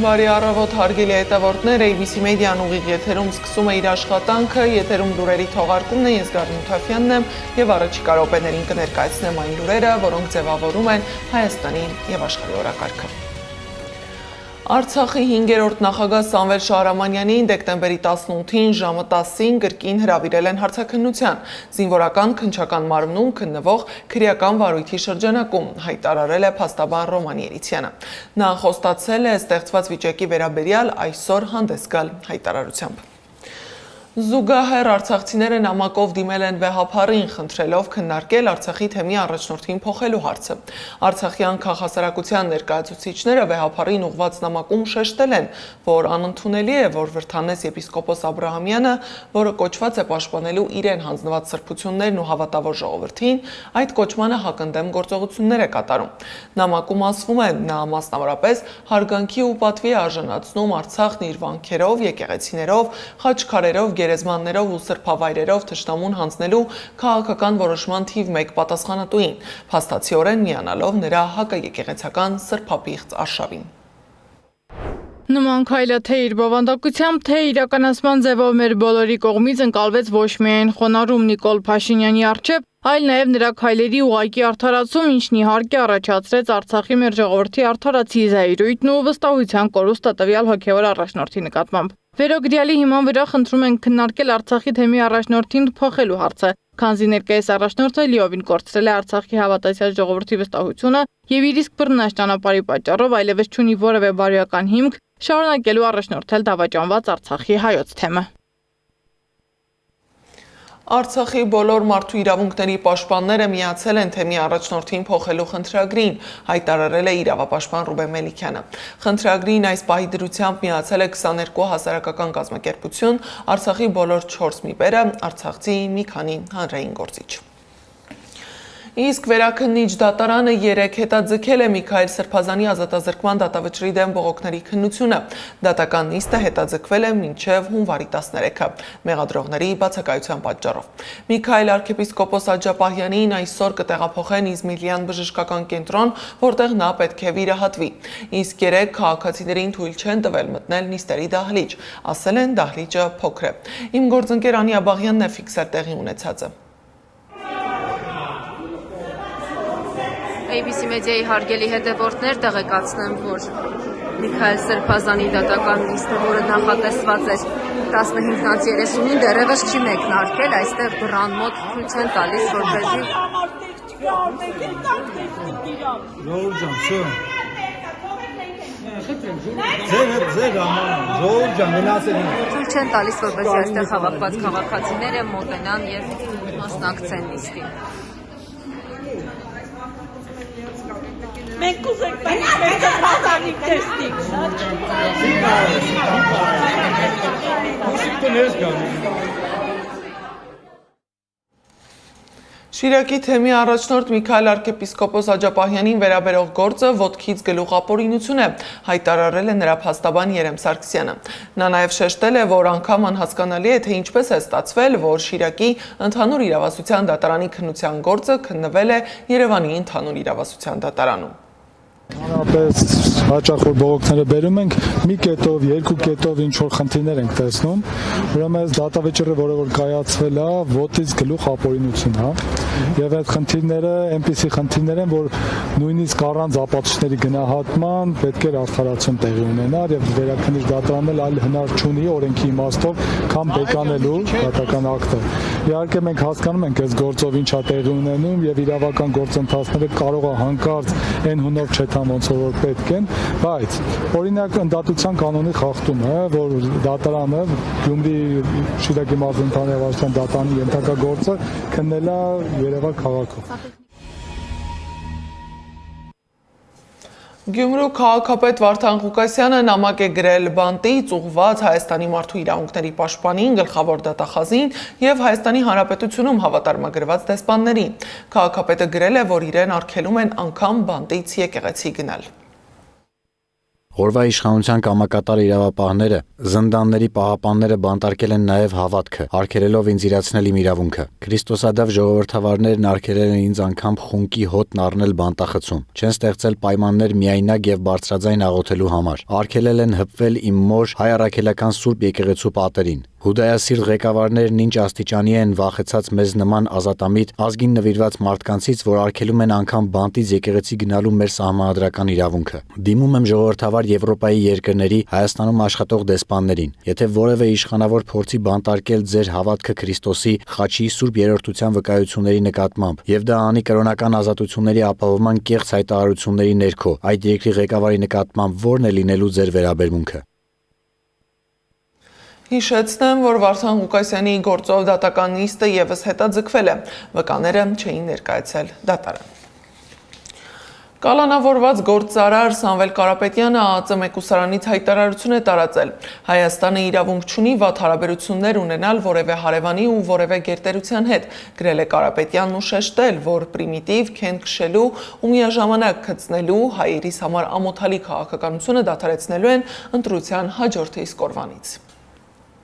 Բարի առավոտ հարգելի հետևորդներ, ABC մեդիան ուղիղ եթերում սկսում է իր աշխատանքը, եթերում լուրերի թողարկումն է, ես Գարնիկ Թաֆյանն եմ եւ առաջիկա րոպեներին կներկայացնեմ այն լուրերը, որոնք ձևավորում են Հայաստանի եւ աշխարհի օրակարգը։ Արցախի 5-րդ նախագահ Սամվել Շահրամանյանին դեկտեմբերի 18-ին ժամը 10-ին կրկին հրավիրել են հարցաքննության, զինվորական քննչական մարմնում քննվող քրեական վարույթի շրջանակում, հայտարարել է փաստաբան Ռոման Երիցյանը։ Նա խոստացել է ստեղծված վիճակի վերաբերյալ այսօր հանդես գալ հայտարարությամբ։ Զուգահեռ արցախցիները նամակով դիմել են վեհափառին, խնդրելով քննարկել Արցախի թեմի առաջնորդին փոխելու հարցը։ Արցախյան քաղաքասարակության ներկայացուցիչները վեհափառին ուղղված նամակում շեշտել են, որ անընդունելի է, որ Վրթանես եպիսկոպոս Աբրահամյանը, որը կոչված է պաշտպանելու իրեն հանձնված սրբություններն ու հավատավոր ժողովրդին, այդ կոչմանը հակընդդեմ գործողություններ է կատարում։ Նամակում ասվում է, նա մասնավորապես հարգանքի ու պատվի արժանացնում Արցախն իր վանքերով, եկեղեցիներով, խաչքարերով, գերեզմաններով ու սրբավայրերով թշնամուն հանձնելու քաղաքական որոշման թիվ 1 պատասխանատուին, փաստացիորեն միանալով նրա հակաեկեղեցական սրբապիղծ արշավին։ Նման քայլը թե իր բովանդակությամբ, թե իրականացման ձևով մեր բոլորի կողմից ընկալվեց ոչ միայն խոնարհում Նիկոլ Փաշինյանի առջև, այլ նաև նրա քայլերի ուղղակի արդարացում, ինչն իհարկե առաջացրեց Արցախի մեր ժողովրդի արդարացի զայրույթն ու վստահության կորուստը տվյալ հոգևոր առաջնորդի նկատմամբ։ Վերոգրյալի հիման վրա խնդրում ենք քննարկել Արցախի թեմի առաջնորդին փոխելու հարցը, քանզի ներկայիս առաջնորդը լիովին կորցրել է Արցախի հավատացյալ ժողովրդի վստահությունը եւ իր իսկ բռնած ճանապարհի պատճառով այլևս չունի որևէ բարոյական հիմք շարունակելու առաջնորդել դավաճանված Արցախի հայոց թեմը։ Արցախի բոլոր մարդու իրավունքների պաշտպանները միացել են թեմի առաջնորդին փոխելու խնդրագրին, հայտարարել է իրավապաշտպան Ռուբեն Մելիքյանը։ Խնդրագրին այս պահի դրությամբ միացել է 22 հասարակական կազմակերպություն, Արցախի բոլոր 4 միպերը, արցախցի մի քանի հանրային գործիչ։ Իսկ վերաքննիչ դատարանը 3 հետաձգել է Միքայել Սրբազանի ազատազրկման դատավճռի դեմ բողոքների քննությունը։ Դատական նիստը հետաձգվել է մինչև հունվարի 13-ը, մեղադրողների բացակայության պատճառով։ Միքայել arczepiskopos Աջապահյանին այսօր կտեղափոխեն Իզմիլյան բժշկական կենտրոն, որտեղ նա պետք է վիրահատվի։ Իսկ 3 քաղաքացիներին թույլ չեն տվել մտնել նիստերի դահլիճ, ասել են դահլիճը փոքր է։ Իմ գործընկեր Անի Աբաղյանն է ֆիքսել տեղի ունեցածը։ ABC մեդիայի հարգելի հետևորդներ, տեղեկացնեմ, որ Միքայել Սրբազանի դատական նիստը, որը նախատեսված էր 15:30-ին, դեռևս չի մեկնարկել, այստեղ դռան մոտ ցույց են տալիս, որպեսզի ցույց չեն տալիս, որպեսզի այստեղ հավաքված քաղաքացիները մոտենան եւ մասնակցեն նիստին։ Մենք ուզենք մենք հազարիկ տեսնենք։ Շիրակի թեմի առաջնորդ Միքայել arczepiskopos Աջապահյանին վերաբերող գործը ոտքից գլուխապորինություն է, հայտարարել է նրա փաստաբան Երեմ Սարգսյանը։ Նա նաև շեշտել է, որ անգամ անհասկանալի է, թե ինչպես է ստացվել, որ Շիրակի ընդհանուր իրավասության դատարանի քննության գործը քննվել է Երևանի ընդհանուր իրավասության դատարանում։ Հանրապես հաճախ որ բողոքները բերում ենք, մի կետով, երկու կետով ինչ որ խնդիրներ ենք տեսնում, ուրեմն դատավճիռը, որը որ կայացվել է, ոտից գլուխ ապօրինություն, հա, եւ այդ խնդիրները այնպիսի խնդիրներ են, որ նույնիսկ առանց ապացույցների գնահատման պետք է արդարացում տեղի ունենար եւ վերաքննիչ դատարանն էլ այլ հնար չունի օրենքի իմաստով, քան բեկանելու դատական ակտը։ Իհարկե մենք հասկանում ենք այս գործով ինչա տեղի ունենում եւ իրավական գործընթացները կարող է հանկարծ այն հունով չեթան ոնց որ պետք են, բայց օրինակ ընդդատության կանոնի խախտումը, որ դատարանը Գյումրի Շիրակի մարզի ընդհանուր իրավասության դատարանի ենթակա գործը քննել է Երևան քաղաքում։ Գյումրու քաղաքապետ Վարդան Ղուկասյանը նամակ է գրել բանտից ուղղված Հայաստանի մարդու իրավունքների պաշտպանին, գլխավոր դատախազին եւ Հայաստանի Հանրապետությունում հավատարմագրված դեսպաններին։ Քաղաքապետը գրել է, որ իրեն արգելում են անգամ բանտից եկեղեցի գնալ։ Ղորվա իշխանության կամակատար իրավապահները, զնդանների պահապանները բանտարկել են նաև հավատքը, արգելելով ինձ իրացնել իմ իրավունքը։ Քրիստոսադավ ժողովրդավարներն արգելել են ինձ անգամ խունկի հոտն առնել բանտախցում։ Չեն ստեղծել պայմաններ միայնակ եւ բարձրաձայն աղոթելու համար։ Արգելել են հպվել իմ մոր հայ առաքելական Սուրբ եկեղեցու պատերին։ Հուդայասիրտ ղեկավարներն ինչ աստիճանի են վախեցած մեզ նման ազատամիտ ազգին նվիրված մարդկանցից, որ արգելում են անգամ բանտից եկեղեցի գնալու մեր սահմանադրական իրավունքը։ Դիմում եմ ժողովրդավար Եվրոպայի երկրների Հայաստանում աշխատող դեսպաններին, եթե որևէ իշխանավոր փորձի բանտարկել ձեր հավատքը Քրիստոսի խաչի Սուրբ Երրորդության վկայությունների նկատմամբ, եւ դա անի կրոնական ազատությունների ապահովման կեղծ հայտարարությունների ներքո, այդ երկրի ղեկավարի նկատմամբ ո՞րն է լինելու ձեր վերաբերմունքը։ Հիշեցնեմ, որ Վարդան Ղուկասյանի գործով դատական նիստը եւս հետաձգվել է, վկաները չէին ներկայացել դատարան։ Կալանավորված գործարար Սամվել Կարապետյանը ԱԱԾ մեկուսարանից հայտարարություն է տարածել։ Հայաստանը իրավունք չունի վատ հարաբերություններ ունենալ որևէ հարևանի ու որևէ գերտերության հետ, գրել է Կարապետյանն ու շեշտել, որ պրիմիտիվ քեն քշելու ու միաժամանակ գծնելու հայերիս համար ամոթալի քաղաքականությունը դադարեցնելու են ընտրության հաջորդ իսկ օրվանից։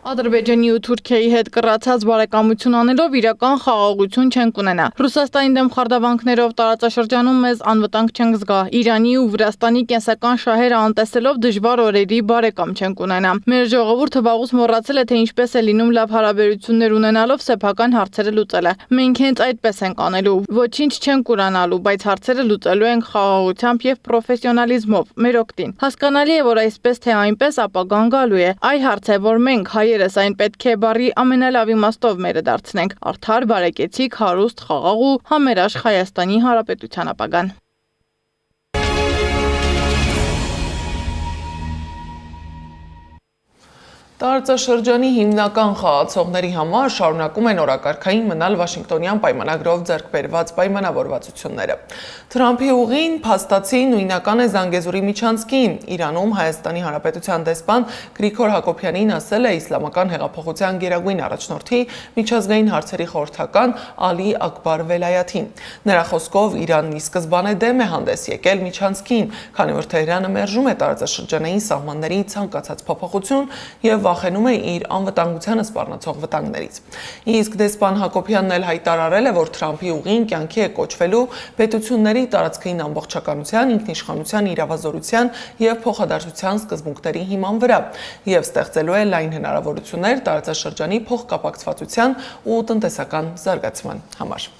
Ադրբեջանի ու Թուրքիայի հետ կռացած բարեկամություն անելով իրական խաղաղություն չենք ունենա։ Ռուսաստանի դեմ խարդավանքներով տարածաշրջանում մեզ անվտանգ չենք զգա։ Իրանի ու Վրաստանի կենսական շահերը անտեսելով դժվար օրերի բարեկամ չենք ունենա։ Մեր ժողովուրդը վաղուց մոռացել է, թե ինչպես է լինում լավ հարաբերություններ ունենալով սեփական հարցերը լուծելը։ Մենք հենց այդպես ենք անելու։ Ոչինչ չենք ուրանալու, բայց հարցերը լուծելու ենք խաղաղությամբ եւ պրոֆեսիոնալիզմով, մեր օգտին։ Հասկանալի է, որ այսպես թե այնպես ապագան գալու է։ Այ հարց է, որ մենք հայերս այն պետք է բարի ամենալավ իմաստով մերը դարձնենք, արդար, բարեկեցիկ, հարուստ, խաղաղ ու համերաշխ Հայաստանի Հանրապետության ապագան։ Տարածաշրջանի հիմնական խաղացողների համար շարունակում են օրակարգային մնալ Վաշինգտոնյան պայմանագրով ձեռք բերված պայմանավորվածությունները։ Թրամփի ուղին փաստացի նույնական է Զանգեզուրի միջանցքին։ Իրանում Հայաստանի Հանրապետության դեսպան Գրիգոր Հակոբյանին ասել է Իսլամական հեղափոխության գերագույն առաջնորդի միջազգային հարցերի խորհրդական Ալի Ակբար Վելայաթին։ Նրա խոսքով Իրանն ի սկզբանե դեմ է հանդես եկել միջանցքին, քանի որ Թեհրանը մերժում է տարածաշրջանային սահմանների ցանկացած փոփոխություն եւ վախենում է իր անվտանգությանը սպառնացող վտանգներից։ Իսկ դեսպան Հակոբյանն էլ հայտարարել է, որ Թրամփի ուղին կյանքի է կոչվելու պետությունների տարածքային ամբողջականության, ինքնիշխանության, իրավազորության եւ փոխադարձության սկզբունքների հիման վրա եւ ստեղծելու է լայն հնարավորություններ տարածաշրջանի փոխկապակցվածության ու տնտեսական զարգացման համար։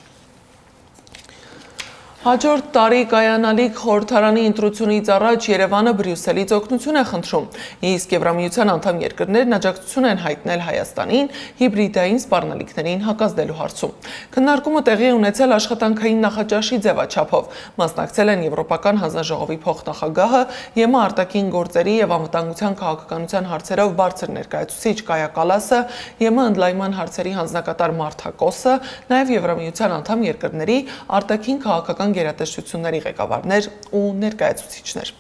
Հաջորդ տարի կայանալիք խորհրդարանի ընտրությունից առաջ Երևանը Բրյուսելից օգնություն է խնդրում, իսկ Եվրամիության անդամ երկրներն աջակցություն են հայտնել Հայաստանին հիբրիդային սպառնալիքներին հակազդելու հարցում։ Քննարկումը տեղի է ունեցել աշխատանքային նախաճաշի ձևաչափով, մասնակցել են Եվրոպական հանձնաժողովի փոխնախագահը, ԵՄ արտաքին գործերի եւ անվտանգության քաղաքականության հարցերով բարձր ներկայացուցիչ Կայա Կալասը, ԵՄ ընդլայնման հարցերի հանձնակատար Մարթա Կոսը, նաեւ Եվրամիության անդամ երկրների արտաքին քաղաքական գերատեսչությունների ղեկավարներ ու ներկայացուցիչներ։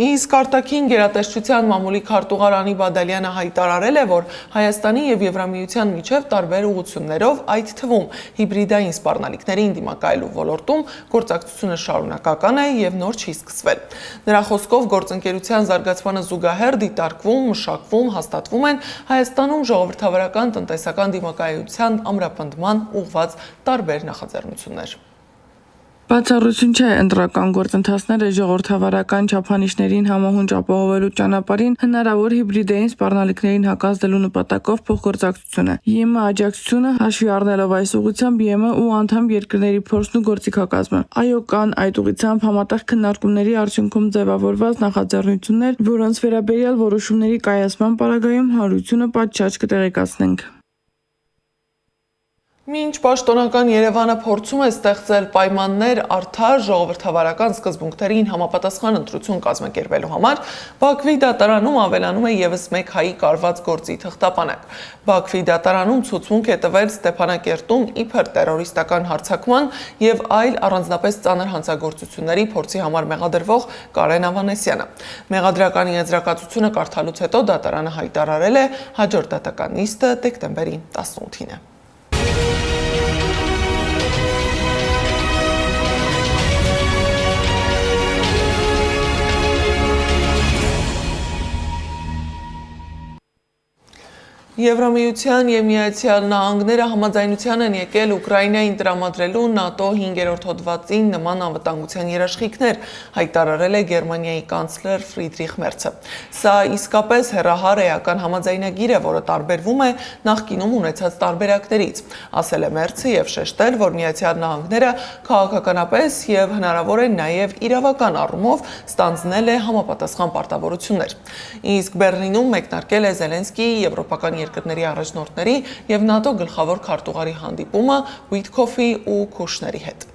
Իսկ արտաքին գերատեսչության մամուլի քարտուղար Անի Բադալյանը հայտարարել է, որ Հայաստանի եւ Եվրամիության միջև տարբեր ուղղություններով, այդ թվում հիբրիդային սպառնալիքներին դիմակայելու ոլորտում գործակցությունը շարունակական է եւ նոր չի սկսվել։ Նրա խոսքով գործընկերության զարգացմանը զուգահեռ դիտարկվում, մշակվում, հաստատվում են Հայաստանում ժողովրդավարական տնտեսական դիմակայության ամրապնդման ուղղված տարբեր նախաձեռնություններ։ Բացառություն չէ ընտրական գործընթացները ժողովրդավարական չափանիշներին համահունչ ապահովելու ճանապարհին հնարավոր հիբրիդային սպառնալիքներին հակազդելու նպատակով փոխգործակցությունը։ ԵՄ աջակցությունը հաշվի առնելով այս ուղղությամբ ԵՄ ու անդամ երկրների փորձն ու գործիքակազմը։ Այո, կան այդ ուղղությամբ համատեղ քննարկումների արդյունքում ձևավորված նախաձեռնություններ, որոնց վերաբերյալ որոշումների կայացման պարագայում հարությունը պատշաճ կտեղեկացնենք։ Մինչ պաշտոնական Երևանը փորձում է ստեղծել պայմաններ արդար ժողովրդավարական սկզբունքներին համապատասխան ընտրություն կազմակերպելու համար, Բաքվի դատարանում ավելանում է եւս մեկ հայի կարված գործի թղթապանակ։ Բաքվի դատարանում ցուցմունք է տվել Ստեփանակերտում իբր տերորիստական հարձակման եւ այլ առանձնապես ծանր հանցագործությունների փորձի համար մեղադրվող Կարեն Ավանեսյանը։ Մեղադրականի եզրակացությունը կարդալուց հետո դատարանը հայտարարել է հաջորդ դատական նիստը դեկտեմբերի 18-ին է։ Եվրամիության եւ Միացյալ Նահանգները համաձայնության են եկել Ուկրաինային տրամադրելու ՆԱՏՕ 5-րդ հոդվածին նման անվտանգության երաշխիքներ, հայտարարել է Գերմանիայի կանցլեր Ֆրիդրիխ Մերցը։ Սա իսկապես հեռահար էական համաձայնագիր է, որը տարբերվում է նախկինում ունեցած տարբերակներից, ասել է Մերցը եւ շեշտել, որ Միացյալ Նահանգները քաղաքականապես եւ հնարավոր է նաեւ իրավական առումով ստանձնել է համապատասխան պարտավորություններ։ Իսկ Բեռլինում մեկնարկել է Զելենսկիի եվրոպական երկրների առաջնորդների եւ ՆԱՏՕ գլխավոր քարտուղարի հանդիպումը Ուիտքոֆի ու Քուշների հետ։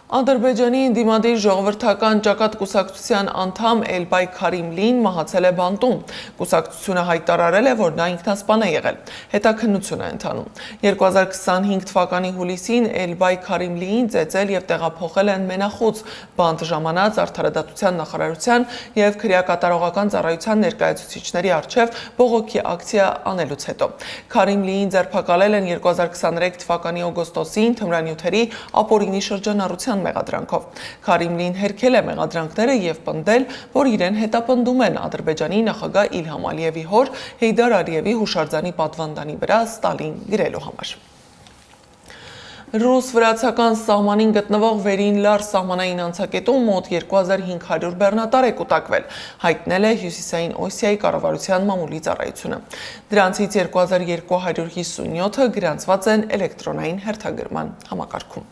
Ադրբեջանի ընդդիմադիր ժողովրդական ճակատ կուսակցության անդամ Էլբայ Քարիմլին մահացել է բանտում։ Կուսակցությունը հայտարարել է, որ նա ինքնասպան է եղել։ Հետաքննություն է ընթանում։ 2025 թվականի հուլիսին Էլբայ Քարիմլիին ծեծել եւ տեղափոխել են մենախոց բանտ ժամանած Արդարադատության նախարարության եւ քրեակատարողական ծառայության ներկայացուցիչների առջեւ բողոքի ակցիա անելուց հետո։ Քարիմլիին ձերբակալել են 2023 թվականի օգոստոսին թմրանյութերի ապօրինի շրջանառության մեղադրանքով։ Քարիմլին հերքել է մեղադրանքները եւ պնդել, որ իրեն հետապնդում են Ադրբեջանի նախագահ Իլհամ Ալիևի հոր Հեյդար Ալիևի հուշարձանի պատվանդանի վրա Ստալին գրելու համար։ Ռուս-վրացական սահմանին գտնվող Վերին Լար սահմանային անցակետում մոտ 2500 բեռնատար է կուտակվել, հայտնել է Հյուսիսային Օսիայի կառավարության մամուլի ծառայությունը։ Դրանցից 2257-ը գրանցված են էլեկտրոնային հերթագրման համակարգում։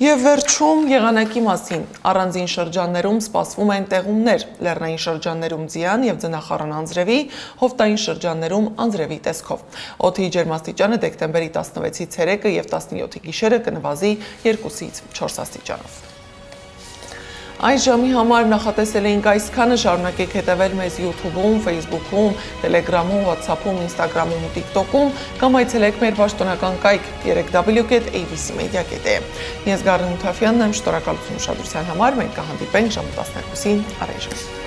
Եվ վերջում եղանակի մասին։ Առանձին շրջաններում սպասվում են տեղումներ, լեռնային շրջաններում ձյան եւ ձնախառն անձրևի, հովտային շրջաններում անձրևի տեսքով։ Օդի ջերմաստիճանը դեկտեմբերի 16-ի ցերեկը եւ 17-ի գիշերը կնվազի 2-ից 4 աստիճանով։ Այս ժամի համար նախատեսել էինք այսքանը, շարունակեք հետևել մեզ YouTube-ում, Facebook-ում, Telegram-ում, WhatsApp-ում, Instagram-ում ու TikTok-ում կամ այցելեք մեր պաշտոնական կայք www.abcmedia.am։ Ես Գարին Մութաֆյանն եմ, շնորհակալություն ուշադրության համար, մենք կհանդիպենք ժամը 12-ին առայժմ։